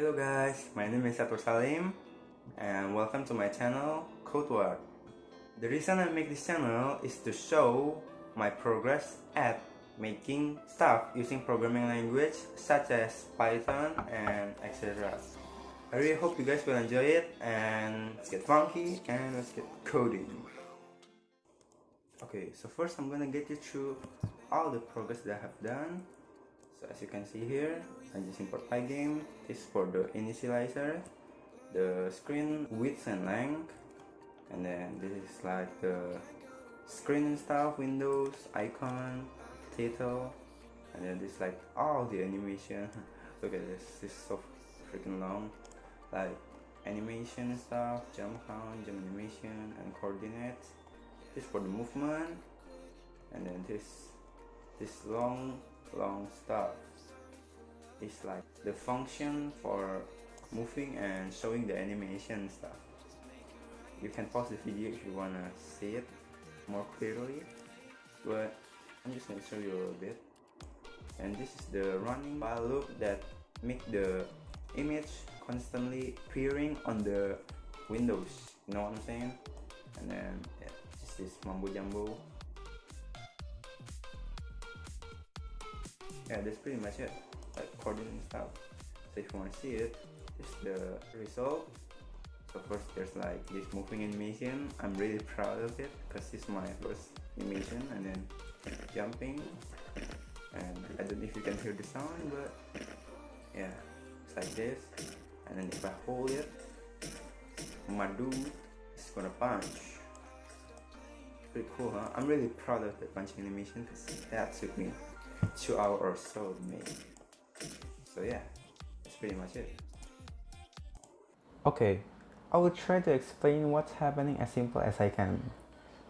Hello guys, my name is Satur Salim and welcome to my channel Codeword. The reason I make this channel is to show my progress at making stuff using programming language such as Python and etc. I really hope you guys will enjoy it, and let's get funky and let's get coding. Okay, so first I'm gonna get you through all the progress that I have done. So as you can see here, I'm just import Pygame. This is for the initializer, the screen width and length, and then this is like the screen and stuff, windows, icon, title, and then this like all the animation. Look at this is so freaking long, like animation and stuff, jump count, jump animation, and coordinates. This for the movement, and then this long stuff is like the function for moving and showing the animation stuff. You can pause the video if you wanna see it more clearly, but I'm just gonna show you a little bit. And this is the running while loop that make the image constantly appearing on the windows, you know what I'm saying? And then yeah, just this mambo jumbo. Yeah, that's pretty much it, like coordinating stuff. So if you want to see it, this is the result. So first there's like this moving animation. I'm really proud of it because it's my first animation, and then jumping, and I don't know if you can hear the sound, but yeah, it's like this. And then if I hold it, Madu is gonna punch. Pretty cool, huh? I'm really proud of the punching animation because that took me 2 hours or so to make. So yeah, that's pretty much it. Okay, I will try to explain what's happening as simple as I can.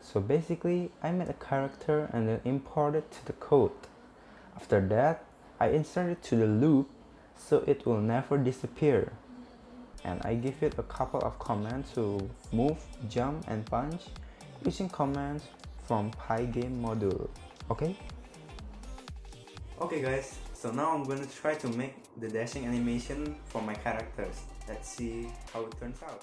So basically, I made a character and then import it to the code. After that, I insert it to the loop so it will never disappear. And I give it a couple of commands to move, jump, and punch using commands from Pygame module. Okay? Okay guys, so now I'm gonna try to make the dashing animation for my characters. Let's see how it turns out.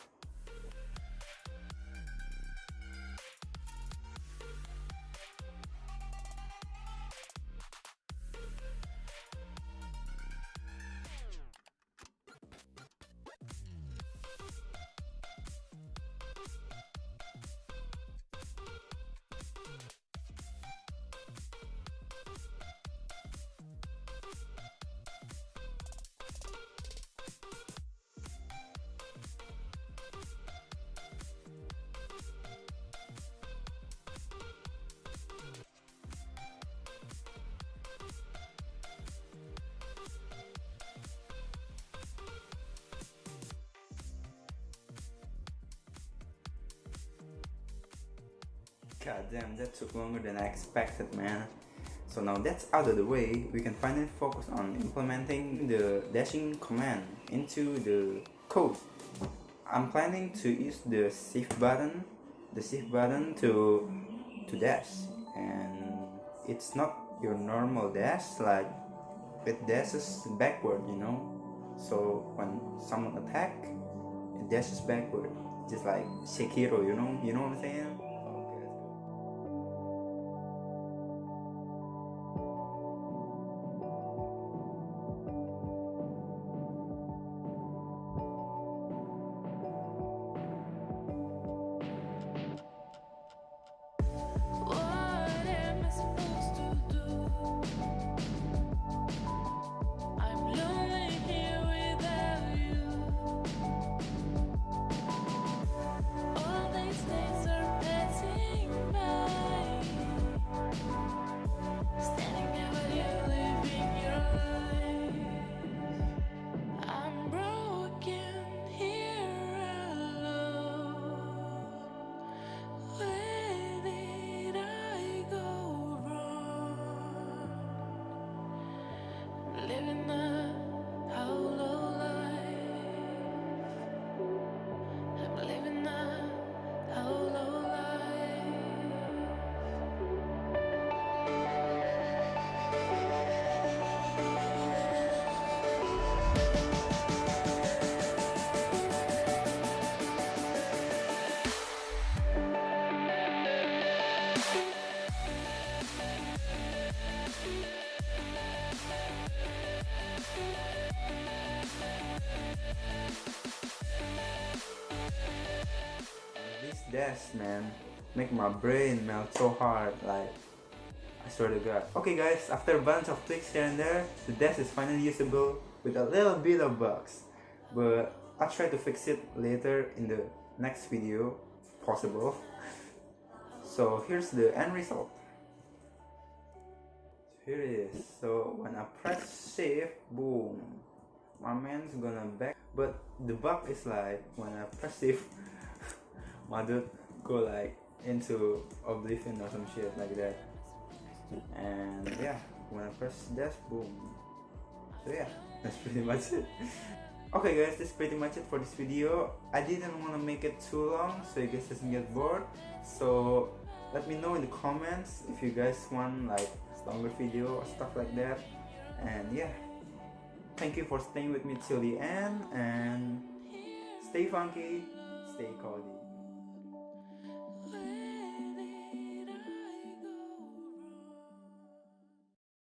God damn, that took longer than I expected, man. So now that's out of the way, we can finally focus on implementing the dashing command into the code. I'm planning to use the shift button to dash, and it's not your normal dash, like it dashes backward, you know. So when someone attack, it dashes backward, just like Sekiro, you know what I'm saying? desk, man, make my brain melt so hard, like, I swear to God. Okay guys, after a bunch of clicks here and there, the desk is finally usable with a little bit of bugs. But I'll try to fix it later in the next video, if possible. So here's the end result. Here it is. So when I press save, boom, my man's gonna back. But the bug is like when I press save, my dude go like into oblivion or some shit like that. And yeah, when I press dash, boom. So yeah, that's pretty much it. Okay guys, that's pretty much it for this video. I didn't want to make it too long so you guys doesn't get bored. So let me know in the comments if you guys want like longer video or stuff like that. And yeah, thank you for staying with me till the end, and stay funky, stay cozy.